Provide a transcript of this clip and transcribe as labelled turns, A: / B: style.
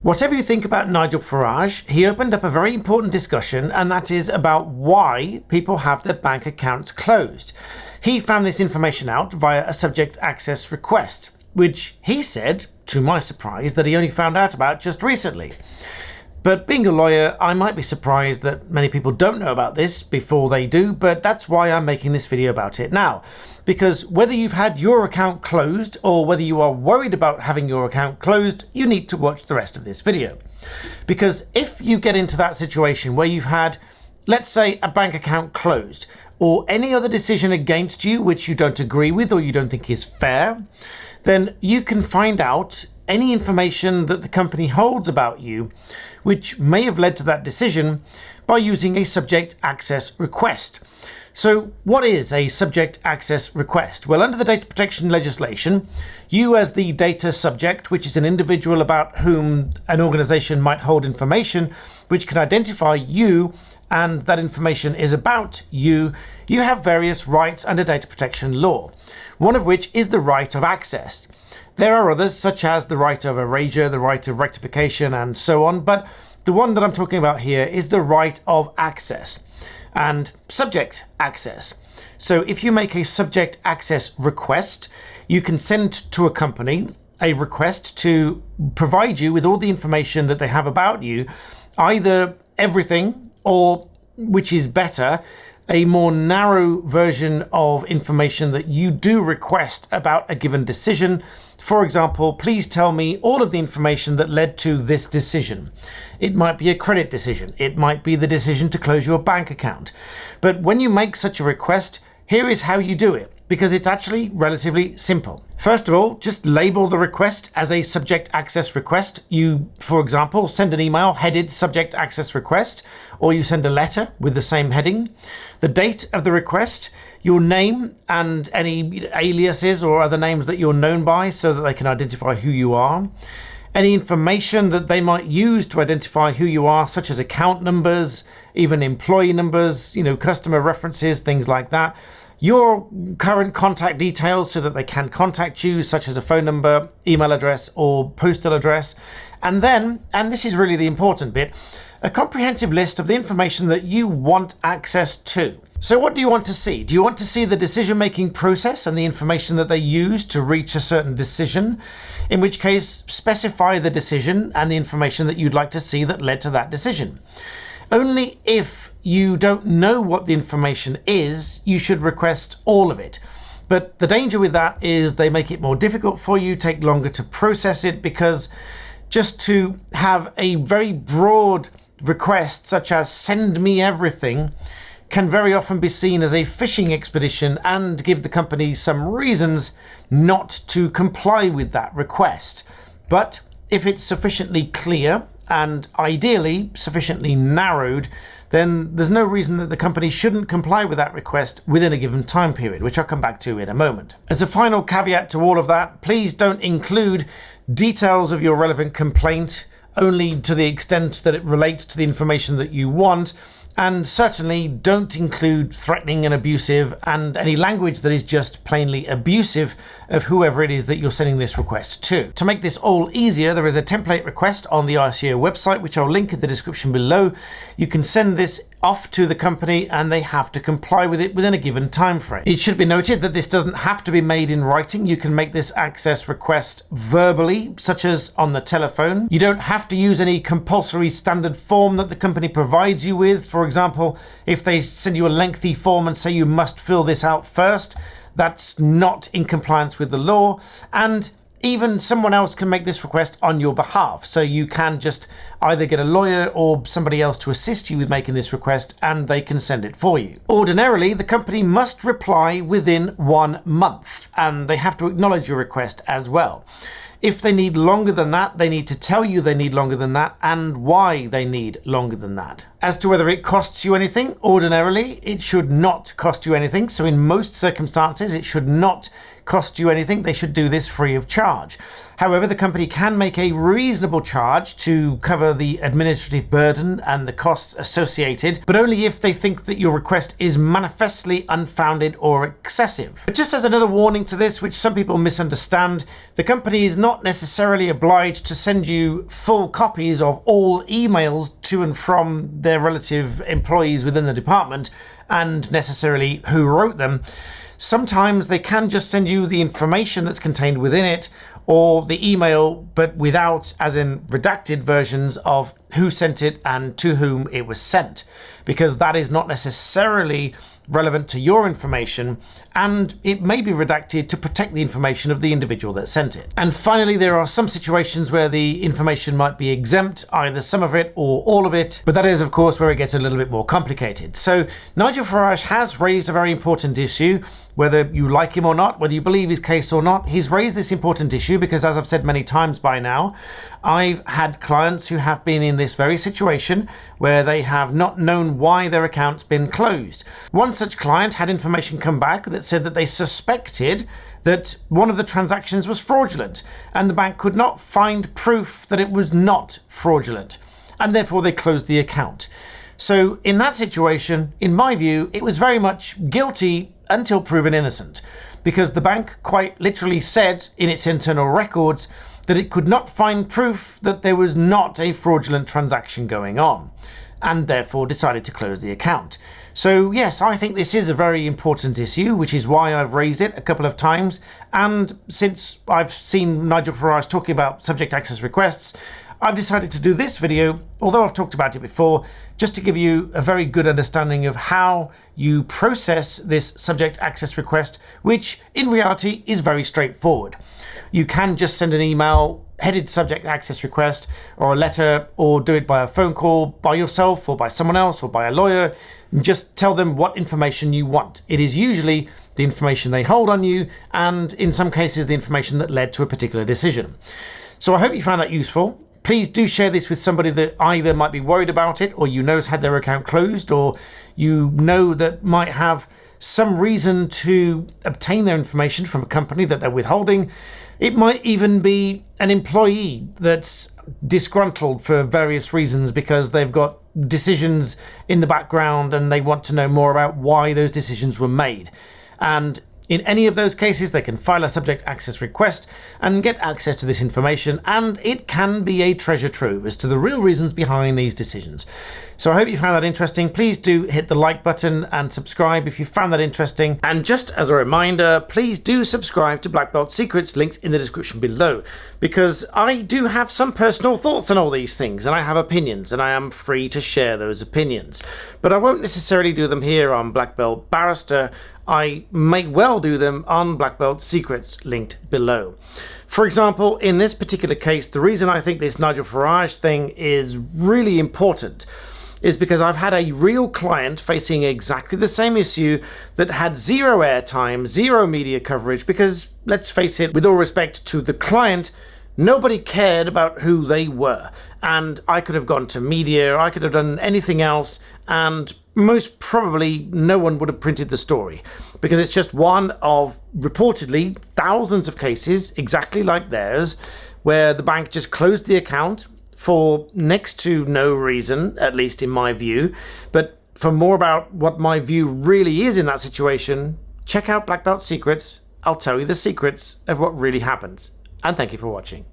A: Whatever you think about Nigel Farage, he opened up a very important discussion, and that is about why people have their bank accounts closed. He found this information out via a subject access request, which he said, to my surprise, that he only found out about just recently. But being a lawyer, I might be surprised that many people don't know about this before they do, but that's why I'm making this video about it now. Because whether you've had your account closed or whether you are worried about having your account closed, you need to watch the rest of this video. Because if you get into that situation where you've had, let's say, a bank account closed, or any other decision against you which you don't agree with or you don't think is fair, then you can find out any information that the company holds about you which may have led to that decision by using a subject access request. So what is a subject access request? Well, under the data protection legislation, you as the data subject, which is an individual about whom an organization might hold information which can identify you, and that information is about you, you have various rights under data protection law, one of which is the right of access. There are others, such as the right of erasure, the right of rectification, and so on, but the one that I'm talking about here is the right of access and subject access. So if you make a subject access request, you can send to a company a request to provide you with all the information that they have about you, either everything or, which is better, a more narrow version of information that you do request about a given decision. For example, please tell me all of the information that led to this decision. It might be a credit decision. It might be the decision to close your bank account. But when you make such a request, here is how you do it, because it's actually relatively simple. First of all, just label the request as a subject access request. You, for example, send an email headed subject access request, or you send a letter with the same heading. The date of the request, your name and any aliases or other names that you're known by so that they can identify who you are. Any information that they might use to identify who you are, such as account numbers, even employee numbers, customer references, things like that. Your current contact details so that they can contact you, such as a phone number, email address, or postal address. And then, and this is really the important bit, a comprehensive list of the information that you want access to. So what do you want to see? Do you want to see the decision-making process and the information that they use to reach a certain decision? In which case, specify the decision and the information that you'd like to see that led to that decision. Only if you don't know what the information is, you should request all of it. But the danger with that is they make it more difficult for you, take longer to process it, because just to have a very broad request such as send me everything can very often be seen as a fishing expedition and give the company some reasons not to comply with that request. But if it's sufficiently clear and ideally sufficiently narrowed, then there's no reason that the company shouldn't comply with that request within a given time period, which I'll come back to in a moment. As a final caveat to all of that, please don't include details of your relevant complaint only to the extent that it relates to the information that you want. And certainly don't include threatening and abusive and any language that is just plainly abusive of whoever it is that you're sending this request to. To make this all easier, there is a template request on the RCO website, which I'll link in the description below. You can send this off to the company and they have to comply with it within a given time frame. It should be noted that this doesn't have to be made in writing. You can make this access request verbally, such as on the telephone. You don't have to use any compulsory standard form that the company provides you with. For example, if they send you a lengthy form and say you must fill this out first, that's not in compliance with the law. And even someone else can make this request on your behalf. So you can just either get a lawyer or somebody else to assist you with making this request and they can send it for you. Ordinarily, the company must reply within 1 month and they have to acknowledge your request as well. If they need longer than that, they need to tell you they need longer than that and why they need longer than that. As to whether it costs you anything, ordinarily, it should not cost you anything. So in most circumstances, it should not cost you anything, they should do this free of charge. However, the company can make a reasonable charge to cover the administrative burden and the costs associated, but only if they think that your request is manifestly unfounded or excessive. But just as another warning to this, which some people misunderstand, the company is not necessarily obliged to send you full copies of all emails to and from their relative employees within the department, and necessarily who wrote them. Sometimes they can just send you the information that's contained within it, or the email, but without, as in redacted versions of who sent it and to whom it was sent, because that is not necessarily relevant to your information, and it may be redacted to protect the information of the individual that sent it. And finally, there are some situations where the information might be exempt, either some of it or all of it, but that is of course where it gets a little bit more complicated. So Nigel Farage has raised a very important issue. Whether you like him or not, whether you believe his case or not, he's raised this important issue because, as I've said many times by now, I've had clients who have been in this very situation where they have not known why their account's been closed. One such client had information come back that said that they suspected that one of the transactions was fraudulent, and the bank could not find proof that it was not fraudulent, and therefore they closed the account. So in that situation, in my view, it was very much guilty until proven innocent, because the bank quite literally said in its internal records that it could not find proof that there was not a fraudulent transaction going on, and therefore decided to close the account. So yes, I think this is a very important issue, which is why I've raised it a couple of times. And since I've seen Nigel Farage talking about subject access requests, I've decided to do this video, although I've talked about it before, just to give you a very good understanding of how you process this subject access request, which in reality is very straightforward. You can just send an email headed subject access request, or a letter, or do it by a phone call by yourself or by someone else or by a lawyer, and just tell them what information you want. It is usually the information they hold on you, and in some cases the information that led to a particular decision. So I hope you found that useful. Please do share this with somebody that either might be worried about it, or you know has had their account closed, or you know that might have some reason to obtain their information from a company that they're withholding. It might even be an employee that's disgruntled for various reasons because they've got decisions in the background and they want to know more about why those decisions were made. And in any of those cases, they can file a subject access request and get access to this information, and it can be a treasure trove as to the real reasons behind these decisions. So I hope you found that interesting. Please do hit the like button and subscribe if you found that interesting. And just as a reminder, please do subscribe to Black Belt Secrets, linked in the description below, because I do have some personal thoughts on all these things, and I have opinions, and I am free to share those opinions. But I won't necessarily do them here on Black Belt Barrister. I may well do them on Black Belt Secrets, linked below. For example, in this particular case, the reason I think this Nigel Farage thing is really important is because I've had a real client facing exactly the same issue that had zero airtime, zero media coverage, because let's face it, with all respect to the client, nobody cared about who they were. And I could have gone to media, I could have done anything else, and most probably no one would have printed the story, because it's just one of reportedly thousands of cases exactly like theirs, where the bank just closed the account for next to no reason, at least in my view. But for more about what my view really is in that situation, check out Black Belt Secrets. I'll tell you the secrets of what really happens. And thank you for watching.